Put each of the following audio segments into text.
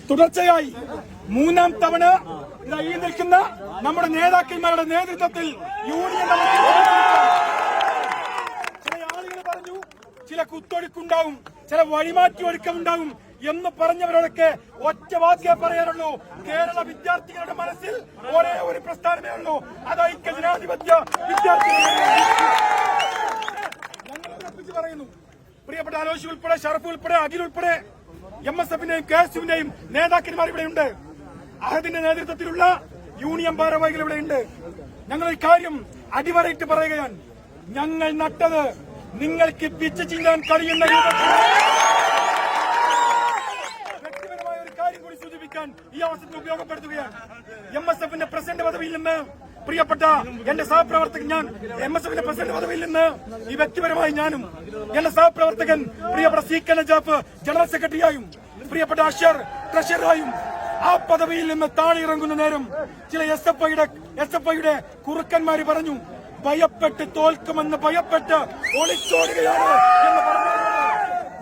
തുടർച്ചയായി മൂന്നാം തവണ ഈ നിൽക്കുന്ന നമ്മുടെ നേതാക്കന്മാരുടെ നേതൃത്വത്തിൽ യൂണിയൻ ചില ആളുകൾ പറഞ്ഞു ചില കുത്തൊഴുക്കുണ്ടാവും, ചില വഴിമാറ്റി ഒഴുക്കമുണ്ടാവും എന്ന് പറഞ്ഞവരോടൊക്കെ ഒറ്റ വാക്കേ പറയാനുള്ളൂ. കേരള വിദ്യാർത്ഥികളുടെ മനസ്സിൽ ഒരേ ഒരു പ്രസ്ഥാനമേ ഉള്ളൂ, അത് ഐക്യ ജനാധിപത്യ വിദ്യാർത്ഥികൾ. ഞങ്ങൾ ഉറപ്പിച്ച് പറയുന്നു, പ്രിയപ്പെട്ട അലോഷി ഉൾപ്പെടെ, ഷറഫ് ഉൾപ്പെടെ, അഖിൽ ഉൾപ്പെടെ MSFന്റെയും KSUവിന്റെയും നേതാക്കന്മാർ ഇവിടെയുണ്ട്. അഹദിന്റെ നേതൃത്വത്തിലുള്ള യൂണിയൻ ഭാരവാഹികൾ ഇവിടെയുണ്ട്. ഞങ്ങൾ ഈ കാര്യം അടിവരയിട്ട് പറയുകയാണ്. ഞങ്ങൾ നട്ടത് നിങ്ങൾക്ക് പിച്ച് ചിന്താൻ കഴിയുന്ന രൂപത്തിൽ. വ്യക്തിപരമായ ഒരു കാര്യം കൂടി സൂചിപ്പിക്കാൻ ഈ അവസരത്തിൽ ഉപയോഗപ്പെടുത്തുകയാണ്. MSFന്റെ പ്രസിഡന്റ് പദവിയിൽ നിന്ന് പ്രിയപ്പെട്ട എന്റെ സഹപ്രവർത്തകൻ, ഞാൻ MSFന്റെ പ്രസിഡന്റ് പദവിയിൽ നിന്ന് ഈ വ്യക്തിപരമായി ഞാനും എന്റെ സഹപ്രവർത്തകൻ പ്രിയപ്പെട്ട CK നജാഫ് ജനറൽ സെക്രട്ടറിയായും പ്രിയപ്പെട്ട അഷർ ട്രഷററായും ആ പദവിയിൽ നിന്ന് താഴെ ഇറങ്ങുന്ന നേരം ചില SFIയുടെ കുറുക്കന്മാര് പറഞ്ഞു, ഭയപ്പെട്ട് തോൽക്കുമെന്ന് ഭയപ്പെട്ട് ഒളിച്ചോടുകയാണ് എന്ന് പറഞ്ഞു.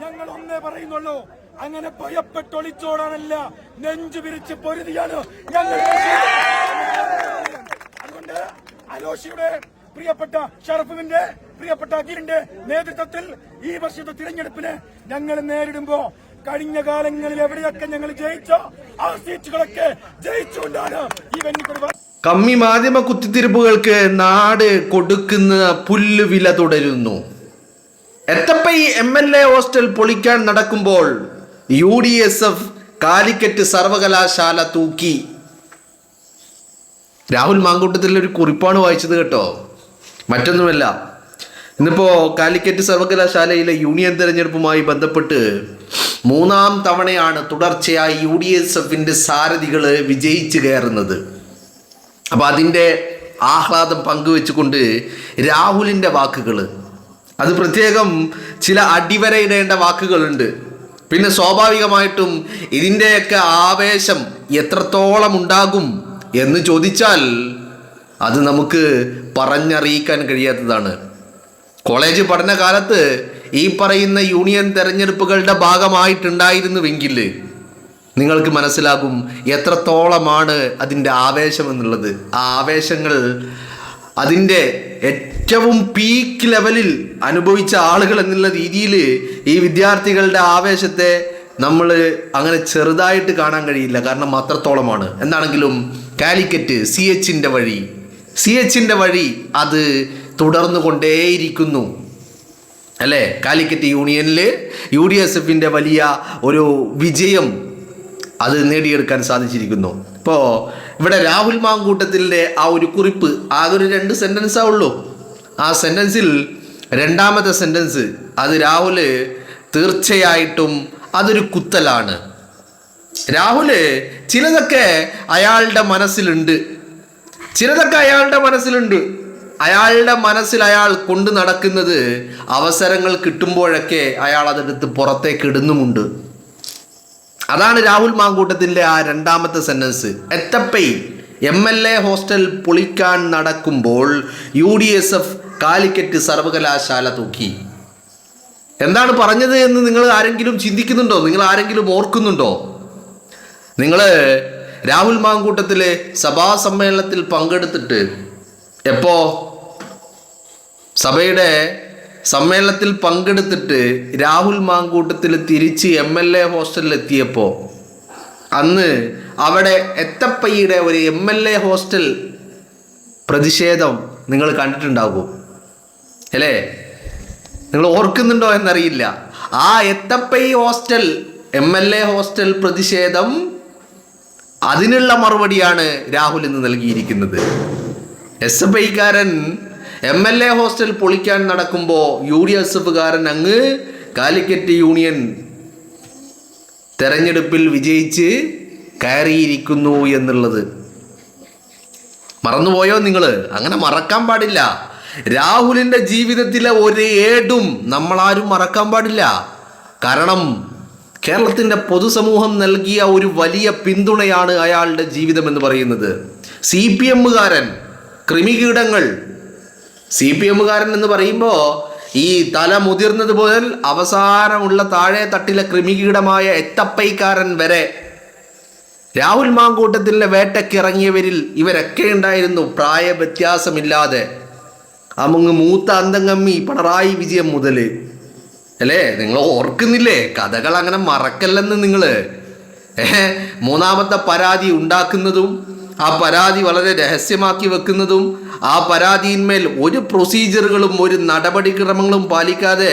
ഞങ്ങൾ ഒന്നേ പറയുന്നുള്ളൂ, അങ്ങനെ ഭയപ്പെട്ട് ഒളിച്ചോടാനല്ല, നെഞ്ചു വിരിച്ച് പൊരുതിയാണ് ഞങ്ങൾ. അതുകൊണ്ട് അലോഷിയുടെ, പ്രിയപ്പെട്ട ഷറഫിന്റെ, പ്രിയപ്പെട്ട അഖിലിന്റെ നേതൃത്വത്തിൽ ഈ വർഷത്തെ തിരഞ്ഞെടുപ്പിന് ഞങ്ങൾ നേരിടുമ്പോ കഴിഞ്ഞ കാലങ്ങളിൽ എവിടെയൊക്കെ ഞങ്ങൾ ജയിച്ചോ ആ സീറ്റുകളൊക്കെ ജയിച്ചുകൊണ്ടാണ് ഈ വെന്നിക്കൊടുക്കുക. കമ്മി മാധ്യമ കുത്തിത്തിരിപ്പുകൾക്ക് നാട് കൊടുക്കുന്ന പുല്ലുവില തുടരുന്നു. എത്തപ്പൈ MLA ഹോസ്റ്റൽ പൊളിക്കാൻ നടക്കുമ്പോൾ UDSF കാലിക്കറ്റ് സർവകലാശാല തൂക്കി. രാഹുൽ മാങ്കൂട്ടത്തിൽ ഒരു കുറിപ്പാണ് വായിച്ചത് കേട്ടോ, മറ്റൊന്നുമല്ല. ഇന്നിപ്പോ കാലിക്കറ്റ് സർവകലാശാലയിലെ യൂണിയൻ തെരഞ്ഞെടുപ്പുമായി ബന്ധപ്പെട്ട് മൂന്നാം തവണയാണ് തുടർച്ചയായി UDSFന്റെ സാരഥികള് വിജയിച്ചു കയറുന്നത്. അപ്പൊ അതിൻ്റെ ആഹ്ലാദം പങ്കുവെച്ചുകൊണ്ട് രാഹുലിൻ്റെ വാക്കുകൾ, അത് പ്രത്യേകം ചില അടിവരയിടേണ്ട വാക്കുകളുണ്ട്. പിന്നെ സ്വാഭാവികമായിട്ടും ഇതിൻ്റെയൊക്കെ ആവേശം എത്രത്തോളം ഉണ്ടാകും എന്ന് ചോദിച്ചാൽ അത് നമുക്ക് പറഞ്ഞറിയിക്കാൻ കഴിയാത്തതാണ്. കോളേജ് പഠനകാലത്ത് ഈ പറയുന്ന യൂണിയൻ തെരഞ്ഞെടുപ്പുകളുടെ ഭാഗമായിട്ടുണ്ടായിരുന്നുവെങ്കിൽ നിങ്ങൾക്ക് മനസ്സിലാകും എത്രത്തോളമാണ് അതിൻ്റെ ആവേശം എന്നുള്ളത്. ആ ആവേശങ്ങൾ അതിൻ്റെ ഏറ്റവും പീക്ക് ലെവലിൽ അനുഭവിച്ച ആളുകൾ എന്നുള്ള രീതിയിൽ ഈ വിദ്യാർത്ഥികളുടെ ആവേശത്തെ നമ്മൾ അങ്ങനെ ചെറുതായിട്ട് കാണാൻ കഴിയില്ല, കാരണം അത്രത്തോളമാണ്. എന്താണെങ്കിലും കാലിക്കറ്റ് CHന്റെ വഴി അത് തുടർന്നു കൊണ്ടേയിരിക്കുന്നു അല്ലേ. കാലിക്കറ്റ് യൂണിയനിൽ UDSFന്റെ വലിയ ഒരു വിജയം അത് നേടിയെടുക്കാൻ സാധിച്ചിരിക്കുന്നു. ഇപ്പോൾ ഇവിടെ രാഹുൽ മാങ്കൂട്ടത്തിൻ്റെ ആ ഒരു കുറിപ്പ് ആകെ ഒരു 2 സെൻറ്റൻസാ ഉള്ളൂ. ആ സെൻറ്റൻസിൽ രണ്ടാമത്തെ സെൻറ്റൻസ് അത് രാഹുൽ തീർച്ചയായിട്ടും അതൊരു കുത്തലാണ്. രാഹുൽ ചിലതൊക്കെ അയാളുടെ മനസ്സിലുണ്ട്, അയാളുടെ മനസ്സിൽ അയാൾ കൊണ്ടു നടക്കുന്നത് അവസരങ്ങൾ കിട്ടുമ്പോഴൊക്കെ അയാൾ അതെടുത്ത് പുറത്തേക്ക് ഇടുന്നുമുണ്ട്. അതാണ് രാഹുൽ മാങ്കൂട്ടത്തിൻ്റെ ആ രണ്ടാമത്തെ സെന്റൻസ്. എത്തപ്പൈ MLA ഹോസ്റ്റൽ പൊളിക്കാൻ നടക്കുമ്പോൾ UDSF കാലിക്കറ്റ് സർവകലാശാല തൂക്കി. എന്താണ് പറഞ്ഞത് എന്ന് നിങ്ങൾ ആരെങ്കിലും ചിന്തിക്കുന്നുണ്ടോ? നിങ്ങൾ ആരെങ്കിലും ഓർക്കുന്നുണ്ടോ? നിങ്ങൾ രാഹുൽ മാങ്കൂട്ടത്തിലെ സഭാ സമ്മേളനത്തിൽ പങ്കെടുത്തിട്ട് സഭയുടെ സമ്മേളനത്തിൽ പങ്കെടുത്തിട്ട് രാഹുൽ മാങ്കൂട്ടത്തിൽ തിരിച്ച് MLA ഹോസ്റ്റലിൽ എത്തിയപ്പോൾ അന്ന് അവിടെ എത്തപ്പയ്യുടെ ഒരു MLA ഹോസ്റ്റൽ പ്രതിഷേധം നിങ്ങൾ കണ്ടിട്ടുണ്ടാകും അല്ലേ? നിങ്ങൾ ഓർക്കുന്നുണ്ടോ എന്നറിയില്ല. ആ എത്തപ്പൈ ഹോസ്റ്റൽ MLA ഹോസ്റ്റൽ പ്രതിഷേധം, അതിനുള്ള മറുപടിയാണ് രാഹുൽ ഇന്ന് നൽകിയിരിക്കുന്നത്. SFIക്കാരൻ MLA ഹോസ്റ്റൽ പൊളിക്കാൻ നടക്കുമ്പോൾ UDSFകാരൻ അങ്ങ് കാലിക്കറ്റ് യൂണിയൻ തെരഞ്ഞെടുപ്പിൽ വിജയിച്ച് കയറിയിരിക്കുന്നു എന്നുള്ളത് മറന്നുപോയോ നിങ്ങൾ? അങ്ങനെ മറക്കാൻ പാടില്ല. രാഹുലിൻ്റെ ജീവിതത്തിലെ ഒരു ഏടും നമ്മളാരും മറക്കാൻ പാടില്ല. കാരണം കേരളത്തിൻ്റെ പൊതുസമൂഹം നൽകിയ ഒരു വലിയ പിന്തുണയാണ് അയാളുടെ ജീവിതം എന്ന് പറയുന്നത്. CPMകാരൻ കൃമികീടങ്ങൾ, CPMകാരൻ എന്ന് പറയുമ്പോൾ ഈ തല മുതിർന്നത് മുതൽ അവസാനമുള്ള താഴെ തട്ടിലെ കൃമികീടമായ എത്തപ്പൈക്കാരൻ വരെ രാഹുൽ മാങ്കൂട്ടത്തിലെ വേട്ടക്കിറങ്ങിയവരിൽ ഇവരൊക്കെ ഉണ്ടായിരുന്നു, പ്രായ വ്യത്യാസമില്ലാതെ. അങ്ങ് മൂത്ത അന്തംഗമ്മി പിണറായി വിജയൻ മുതൽ അല്ലേ? നിങ്ങൾ ഓർക്കുന്നില്ലേ? കഥകൾ അങ്ങനെ മറക്കല്ലെന്ന് നിങ്ങൾ. മൂന്നാമത്തെ പരാതി ഉണ്ടാക്കുന്നതും ആ പരാതി വളരെ രഹസ്യമാക്കി വെക്കുന്നതും ആ പരാതിയിന്മേൽ ഒരു പ്രൊസീജിയറുകളും ഒരു നടപടിക്രമങ്ങളും പാലിക്കാതെ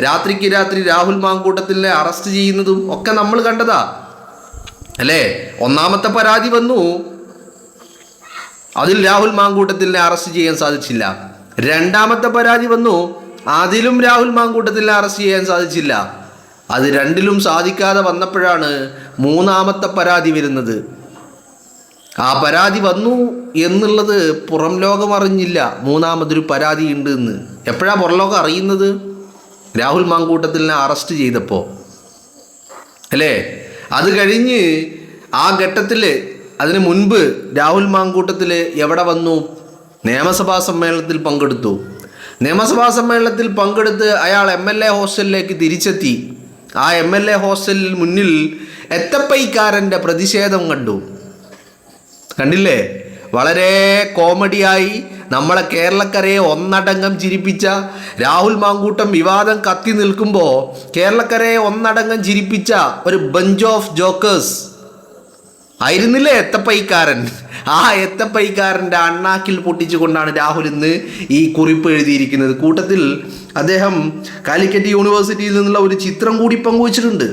രാത്രിക്ക് രാത്രി രാഹുൽ മാങ്കൂട്ടത്തിനെ അറസ്റ്റ് ചെയ്യുന്നതും ഒക്കെ നമ്മൾ കണ്ടതാ അല്ലേ? ഒന്നാമത്തെ പരാതി വന്നു, അതിൽ രാഹുൽ മാങ്കൂട്ടത്തിനെ അറസ്റ്റ് ചെയ്യാൻ സാധിച്ചില്ല. രണ്ടാമത്തെ പരാതി വന്നു, അതിലും രാഹുൽ മാങ്കൂട്ടത്തിനെ അറസ്റ്റ് ചെയ്യാൻ സാധിച്ചില്ല. അത് രണ്ടിലും സാധിക്കാതെ വന്നപ്പോഴാണ് മൂന്നാമത്തെ പരാതി വരുന്നത്. ആ പരാതി വന്നു എന്നുള്ളത് പുറം ലോകം അറിഞ്ഞില്ല, മൂന്നാമതൊരു പരാതി ഉണ്ട് എന്ന്. എപ്പോഴാണ് പുറം ലോകം അറിയുന്നത്? രാഹുൽ മാങ്കൂട്ടത്തിനെ അറസ്റ്റ് ചെയ്തപ്പോൾ അല്ലേ? അത് കഴിഞ്ഞ് ആ ഘട്ടത്തിൽ, അതിന് മുൻപ് രാഹുൽ മാങ്കൂട്ടത്തിൽ എവിടെ വന്നു? നിയമസഭാ സമ്മേളനത്തിൽ പങ്കെടുത്തു. നിയമസഭാ സമ്മേളനത്തിൽ പങ്കെടുത്ത് അയാൾ MLA ഹോസ്റ്റലിലേക്ക് തിരിച്ചെത്തി. ആ MLA ഹോസ്റ്റലിൽ മുന്നിൽ എത്തപ്പൈക്കാരൻ്റെ പ്രതിഷേധം കണ്ടില്ലേ? വളരെ കോമഡിയായി നമ്മളെ കേരളക്കരയെ ഒന്നടങ്കം ചിരിപ്പിച്ച രാഹുൽ മാങ്കൂട്ടം വിവാദം കത്തി നിൽക്കുമ്പോൾ കേരളക്കരയെ ഒന്നടങ്കം ചിരിപ്പിച്ച ഒരു ബഞ്ച് ഓഫ് ജോക്കേഴ്സ് ആയിരുന്നില്ലേ എത്തപ്പൈക്കാരൻ? ആ എത്തപ്പൈക്കാരൻ്റെ അണ്ണാക്കിൽ പൊട്ടിച്ചുകൊണ്ടാണ് രാഹുൽ ഇന്ന് ഈ കുറിപ്പ് എഴുതിയിരിക്കുന്നത്. കൂട്ടത്തിൽ അദ്ദേഹം കാലിക്കറ്റ് യൂണിവേഴ്സിറ്റിയിൽ നിന്നുള്ള ഒരു ചിത്രം കൂടി പങ്കുവച്ചിട്ടുണ്ട്.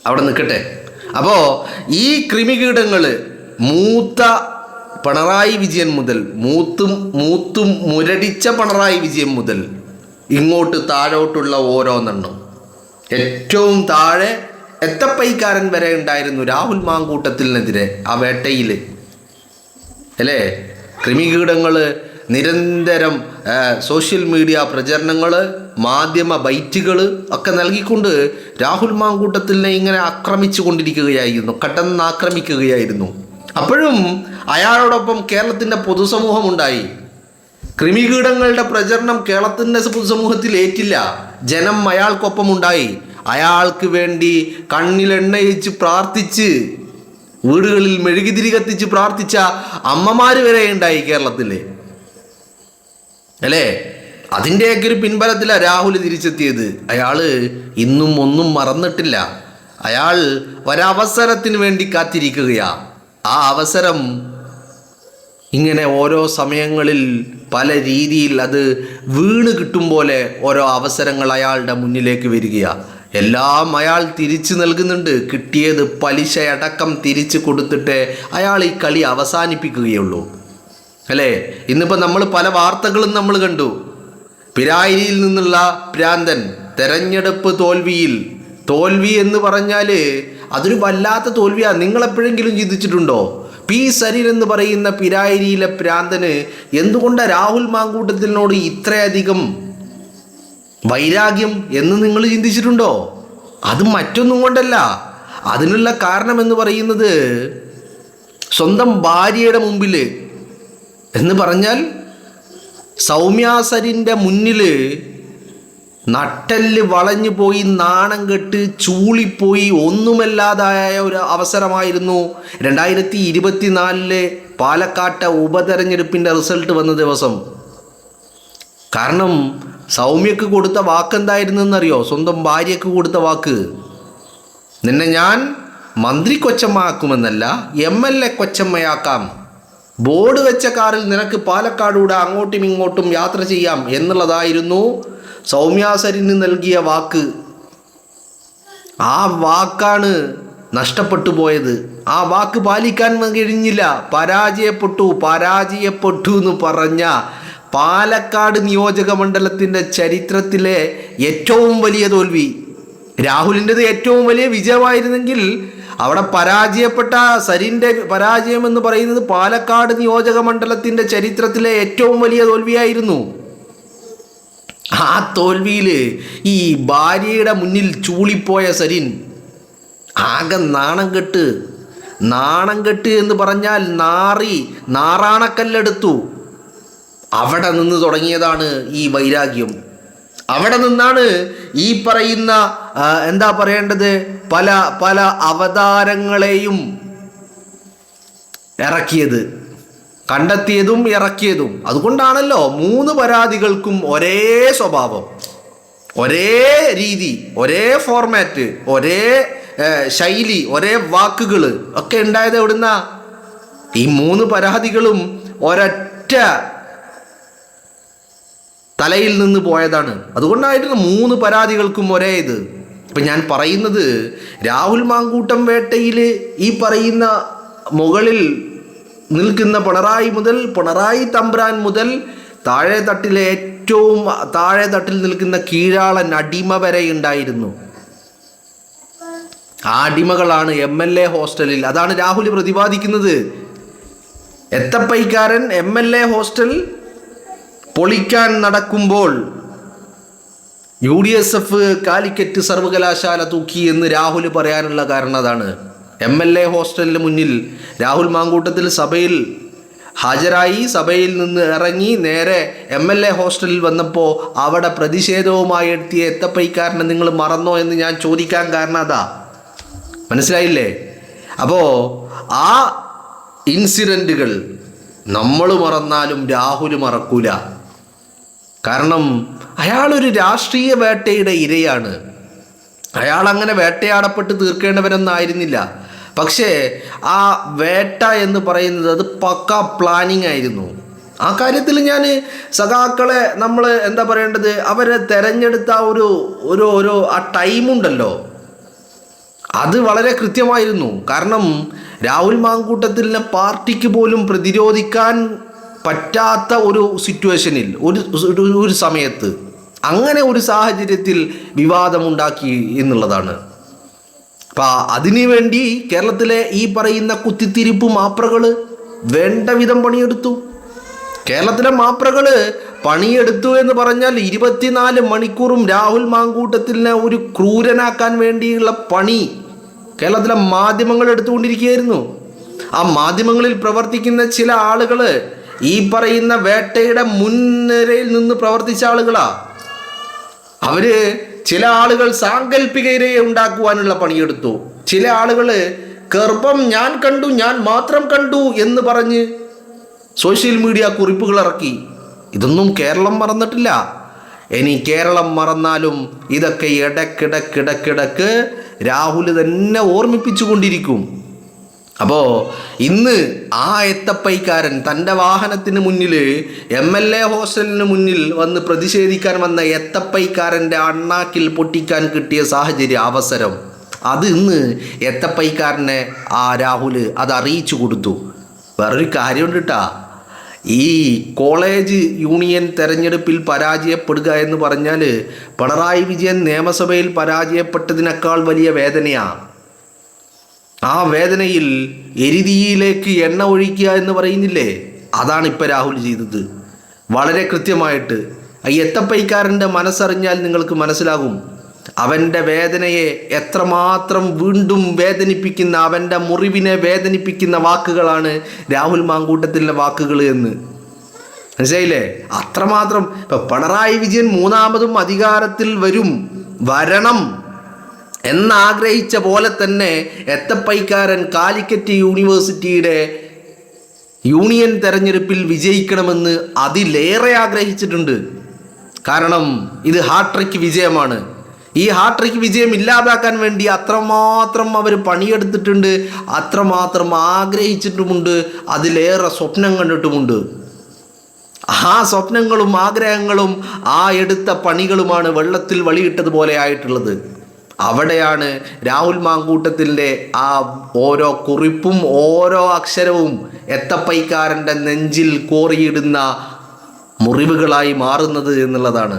അവിടെ നിൽക്കട്ടെ. അപ്പോൾ ഈ കൃമികീടങ്ങൾ മൂത്ത പിണറായി വിജയൻ മുതൽ, മൂത്തും മുരടിച്ച പിണറായി വിജയൻ മുതൽ ഇങ്ങോട്ട് താഴോട്ടുള്ള ഓരോന്നെണ്ണം, ഏറ്റവും താഴെ എത്തപ്പൈക്കാരൻ വരെ ഉണ്ടായിരുന്നു രാഹുൽ മാങ്കൂട്ടത്തിനെതിരെ ആ വേട്ടയിൽ അല്ലേ? കൃമികീടങ്ങൾ നിരന്തരം സോഷ്യൽ മീഡിയ പ്രചരണങ്ങൾ, മാധ്യമ ബൈറ്റുകൾ ഒക്കെ നൽകിക്കൊണ്ട് രാഹുൽ മാങ്കൂട്ടത്തിനെ ഇങ്ങനെ ആക്രമിച്ചു കൊണ്ടിരിക്കുകയായിരുന്നു, കടന്ന് ആക്രമിക്കുകയായിരുന്നു. അപ്പോഴും അയാളോടൊപ്പം കേരളത്തിൻ്റെ പൊതുസമൂഹം ഉണ്ടായി. കൃമികീടങ്ങളുടെ പ്രചരണം കേരളത്തിൻ്റെ പൊതുസമൂഹത്തിൽ ഏറ്റില്ല. ജനം അയാൾക്കൊപ്പം ഉണ്ടായി. അയാൾക്ക് വേണ്ടി കണ്ണിലെണ്ണയിച്ച് പ്രാർത്ഥിച്ച്, വീടുകളിൽ മെഴുകുതിരി കത്തിച്ച് പ്രാർത്ഥിച്ച അമ്മമാർ വരെ ഉണ്ടായി കേരളത്തിൽ അല്ലേ? അതിൻ്റെയൊക്കെ ഒരു പിൻബലത്തിലാണ് രാഹുൽ തിരിച്ചെത്തിയത്. അയാൾ ഇന്നും ഒന്നും മറന്നിട്ടില്ല. അയാൾ ഒരവസരത്തിന് വേണ്ടി കാത്തിരിക്കുകയാണ്. ആ അവസരം ഇങ്ങനെ ഓരോ സമയങ്ങളിൽ പല രീതിയിൽ അത് വീണ് കിട്ടും പോലെ ഓരോ അവസരങ്ങൾ അയാളുടെ മുന്നിലേക്ക് വരികയാണ്. എല്ലാം അയാൾ തിരിച്ചു നൽകുന്നുണ്ട്. കിട്ടിയത് പലിശയടക്കം തിരിച്ചു കൊടുത്തിട്ട് അയാൾ ഈ കളി അവസാനിപ്പിക്കുകയുള്ളൂ അല്ലേ? ഇന്നിപ്പോൾ നമ്മൾ പല വാർത്തകളും നമ്മൾ കണ്ടു. പിരായിരിയിൽ നിന്നുള്ള ഭ്രാന്തൻ തെരഞ്ഞെടുപ്പ് തോൽവി എന്ന് പറഞ്ഞാൽ അതൊരു വല്ലാത്ത തോൽവിയാണ്. നിങ്ങളെപ്പോഴെങ്കിലും ചിന്തിച്ചിട്ടുണ്ടോ? പി സരീൻ എന്ന് പറയുന്ന പിരായിരിയിലെ ഭ്രാന്തന് എന്തുകൊണ്ടാണ് രാഹുൽ മാങ്കൂട്ടത്തിനോട് ഇത്രയധികം വൈരാഗ്യം എന്ന് നിങ്ങൾ ചിന്തിച്ചിട്ടുണ്ടോ? അത് മറ്റൊന്നും കൊണ്ടല്ല. അതിനുള്ള കാരണം എന്ന് പറയുന്നത് സ്വന്തം ഭാര്യയുടെ മുമ്പിൽ എന്ന് പറഞ്ഞാൽ സൗമ്യ സരിൻ്റെ മുന്നിൽ നട്ടെല്ല് വളഞ്ഞു പോയി, നാണം കെട്ട് ചൂളിപ്പോയി, ഒന്നുമല്ലാതായ ഒരു അവസരമായിരുന്നു 2024 പാലക്കാട്ടെ ഉപതെരഞ്ഞെടുപ്പിൻ്റെ റിസൾട്ട് വന്ന ദിവസം. കാരണം സൗമ്യക്ക് കൊടുത്ത വാക്കെന്തായിരുന്നെന്നറിയോ? സ്വന്തം ഭാര്യയ്ക്ക് കൊടുത്ത വാക്ക്, നിന്നെ ഞാൻ മന്ത്രി കൊച്ചമ്മയാക്കുമെന്നല്ല, MLA കൊച്ചമ്മയാക്കാം, ബോർഡ് വെച്ച കാറിൽ നിനക്ക് പാലക്കാടൂടെ അങ്ങോട്ടും ഇങ്ങോട്ടും യാത്ര ചെയ്യാം എന്നുള്ളതായിരുന്നു സൗമ്യ സരിന് നൽകിയ വാക്ക്. ആ വാക്കാണ് നഷ്ടപ്പെട്ടു പോയത്. ആ വാക്ക് പാലിക്കാൻ കഴിഞ്ഞില്ല. പരാജയപ്പെട്ടു എന്ന് പറഞ്ഞ പാലക്കാട് നിയോജക മണ്ഡലത്തിൻ്റെ ചരിത്രത്തിലെ ഏറ്റവും വലിയ തോൽവി, രാഹുലിൻ്റെത് ഏറ്റവും വലിയ വിജയമായിരുന്നെങ്കിൽ അവിടെ പരാജയപ്പെട്ട സരിൻ്റെ പരാജയം എന്ന് പറയുന്നത് പാലക്കാട് നിയോജക മണ്ഡലത്തിൻ്റെ ചരിത്രത്തിലെ ഏറ്റവും വലിയ തോൽവിയായിരുന്നു. ആ തോൽവിയിൽ ഈ ഭാര്യയുടെ മുന്നിൽ ചൂളിപ്പോയ സരിൻ ആകെ നാണം കെട്ട് എന്ന് പറഞ്ഞാൽ നാറാണക്കല്ലെടുത്തു. അവിടെ നിന്ന് തുടങ്ങിയതാണ് ഈ വൈരാഗ്യം. അവിടെ നിന്നാണ് ഈ പറയുന്ന എന്താ പറയേണ്ടത്, പല പല അവതാരങ്ങളെയും ഇറക്കിയത്, കണ്ടെത്തിയതും ഇറക്കിയതും. അതുകൊണ്ടാണല്ലോ 3 പരാതികൾക്കും ഒരേ സ്വഭാവം, ഒരേ രീതി, ഒരേ ഫോർമാറ്റ്, ഒരേ ശൈലി, ഒരേ വാക്കുകൾ ഒക്കെ ഉണ്ടായത് എവിടുന്ന? ഈ 3 പരാതികളും ഒരൊറ്റ തലയിൽ നിന്ന് പോയതാണ്. അതുകൊണ്ടായിട്ടാണ് 3 പരാതികൾക്കും ഒരേ ഇത്. ഇപ്പം ഞാൻ പറയുന്നത്, രാഹുൽ മാങ്കൂട്ടം വേട്ടയിൽ ഈ പറയുന്ന മുകളിൽ നിൽക്കുന്ന പിണറായി തമ്പ്രാൻ മുതൽ താഴെ തട്ടിലെ ഏറ്റവും താഴെ തട്ടിൽ നിൽക്കുന്ന കീഴാളൻ അടിമ വരെ ഉണ്ടായിരുന്നു. ആ അടിമകളാണ് MLA ഹോസ്റ്റലിൽ. അതാണ് രാഹുൽ പ്രതിപാദിക്കുന്നത്. എത്തപ്പൈക്കാരൻ MLA ഹോസ്റ്റൽ പൊളിക്കാൻ നടക്കുമ്പോൾ UDSF കാലിക്കറ്റ് സർവകലാശാല തൂക്കി എന്ന് രാഹുൽ പറയാനുള്ള കാരണം അതാണ്. MLA ഹോസ്റ്റലിന് മുന്നിൽ രാഹുൽ മാങ്കൂട്ടത്തിൽ സഭയിൽ ഹാജരായി, സഭയിൽ നിന്ന് ഇറങ്ങി നേരെ MLA ഹോസ്റ്റലിൽ വന്നപ്പോൾ അവിടെ പ്രതിഷേധവുമായി എത്തിയ എത്തപ്പൈക്കാരനെ നിങ്ങൾ മറന്നോ എന്ന് ഞാൻ ചോദിക്കാൻ കാരണം അതാ. മനസ്സിലായില്ലേ? അപ്പോൾ ആ ഇൻസിഡൻറ്റുകൾ നമ്മൾ മറന്നാലും രാഹുൽ മറക്കൂല. കാരണം അയാളൊരു രാഷ്ട്രീയ വേട്ടയുടെ ഇരയാണ്. അയാൾ അങ്ങനെ വേട്ടയാടപ്പെട്ട് തീർക്കേണ്ടവരെന്നായിരുന്നില്ല. പക്ഷേ ആ വേട്ട എന്ന് പറയുന്നത് അത് പക്ക പ്ലാനിങ് ആയിരുന്നു. ആ കാര്യത്തിൽ ഞാൻ സഖാക്കളെ നമ്മൾ എന്താ പറയേണ്ടത്, അവരെ തെരഞ്ഞെടുത്ത ഒരു ആ ടൈമുണ്ടല്ലോ, അത് വളരെ കൃത്യമായിരുന്നു. കാരണം രാഹുൽ മാങ്കൂട്ടത്തിലിനെ പാർട്ടിക്ക് പോലും പ്രതിരോധിക്കാൻ പറ്റാത്ത ഒരു സിറ്റുവേഷനിൽ, ഒരു സമയത്ത്, അങ്ങനെ ഒരു സാഹചര്യത്തിൽ വിവാദമുണ്ടാക്കി എന്നുള്ളതാണ്. അപ്പം അതിനു വേണ്ടി കേരളത്തിലെ ഈ പറയുന്ന കുത്തിത്തിരിപ്പ് മാപ്രകൾ വേണ്ട വിധം പണിയെടുത്തു. കേരളത്തിലെ മാപ്രകൾ പണിയെടുത്തു എന്ന് പറഞ്ഞാൽ 24 മണിക്കൂറും രാഹുൽ മാങ്കൂട്ടത്തിലിനെ ഒരു ക്രൂരനാക്കാൻ വേണ്ടിയുള്ള പണി കേരളത്തിലെ മാധ്യമങ്ങൾ എടുത്തുകൊണ്ടിരിക്കുകയായിരുന്നു. ആ മാധ്യമങ്ങളിൽ പ്രവർത്തിക്കുന്ന ചില ആളുകൾ ഈ പറയുന്ന വേട്ടയുടെ മുൻനിരയിൽ നിന്ന് പ്രവർത്തിച്ച ആളുകളാ. അവര് ചില ആളുകൾ സാങ്കല്പിക ഇരയെ ഉണ്ടാക്കുവാനുള്ള പണിയെടുത്തു. ചില ആളുകൾ ഗർഭം ഞാൻ മാത്രം കണ്ടു എന്ന് പറഞ്ഞ് സോഷ്യൽ മീഡിയ കുറിപ്പുകൾ ഇറക്കി. ഇതൊന്നും കേരളം മറന്നിട്ടില്ല. ഇനി കേരളം മറന്നാലും ഇതൊക്കെ ഇടക്കിടക്ക് രാഹുൽ തന്നെ ഓർമ്മിപ്പിച്ചു കൊണ്ടിരിക്കും. അപ്പോൾ ഇന്ന് ആ എത്തപ്പൈക്കാരൻ തൻ്റെ വാഹനത്തിന് മുന്നിൽ MLA ഹോസ്റ്റലിന് മുന്നിൽ വന്ന് പ്രതിഷേധിക്കാൻ വന്ന എത്തപ്പൈക്കാരൻ്റെ അണ്ണാക്കിൽ പൊട്ടിക്കാൻ കിട്ടിയ സാഹചര്യം, അവസരം, അത് ഇന്ന് എത്തപ്പൈക്കാരനെ ആ രാഹുൽ അത് അറിയിച്ചു കൊടുത്തു. വേറൊരു കാര്യമുണ്ട് കേട്ടാ, ഈ കോളേജ് യൂണിയൻ തെരഞ്ഞെടുപ്പിൽ പരാജയപ്പെടുക എന്ന് പറഞ്ഞാൽ പിണറായി വിജയൻ നിയമസഭയിൽ പരാജയപ്പെട്ടതിനേക്കാൾ വലിയ വേദനയാണ്. ആ വേദനയിൽ എരിതീയിലേക്ക് എണ്ണ ഒഴിക്കുക എന്ന് പറയുന്നില്ലേ, അതാണ് ഇപ്പം രാഹുൽ ചെയ്തത്. വളരെ കൃത്യമായിട്ട് ഈ എത്തപ്പൈക്കാരൻ്റെ മനസ്സറിഞ്ഞാൽ നിങ്ങൾക്ക് മനസ്സിലാകും അവൻ്റെ വേദനയെ എത്രമാത്രം വീണ്ടും വേദനിപ്പിക്കുന്ന, അവൻ്റെ മുറിവിനെ വേദനിപ്പിക്കുന്ന വാക്കുകളാണ് രാഹുൽ മാങ്കൂട്ടത്തിൻ്റെ വാക്കുകൾ എന്ന്. മനസ്സിലായില്ലേ? അത്രമാത്രം. ഇപ്പം പിണറായി വിജയൻ 3ാമതും അധികാരത്തിൽ വരണം എന്നാഗ്രഹിച്ച പോലെ തന്നെ എത്തപ്പൈക്കാരൻ കാലിക്കറ്റ് യൂണിവേഴ്സിറ്റിയുടെ യൂണിയൻ തെരഞ്ഞെടുപ്പിൽ വിജയിക്കണമെന്ന് അതിലേറെ ആഗ്രഹിച്ചിട്ടുണ്ട്. കാരണം ഇത് ഹാട്രിക് വിജയമാണ്. ഈ ഹാട്രിക് വിജയം ഇല്ലാതാക്കാൻ വേണ്ടി അത്രമാത്രം അവർ പണിയെടുത്തിട്ടുണ്ട്, അത്രമാത്രം ആഗ്രഹിച്ചിട്ടുമുണ്ട്, അതിലേറെ സ്വപ്നം കണ്ടിട്ടുമുണ്ട്. ആ സ്വപ്നങ്ങളും ആഗ്രഹങ്ങളും ആ എടുത്ത പണികളുമാണ് വെള്ളത്തിൽ വളിയിട്ടതുപോലെ ആയിട്ടുള്ളത്. അവിടെയാണ് രാഹുൽ മാങ്കൂട്ടത്തിൻ്റെ ആ ഓരോ കുറിപ്പും ഓരോ അക്ഷരവും എത്തപ്പൈക്കാരൻ്റെ നെഞ്ചിൽ കോറിയിടുന്ന മുറിവുകളായി മാറുന്നത് എന്നുള്ളതാണ്.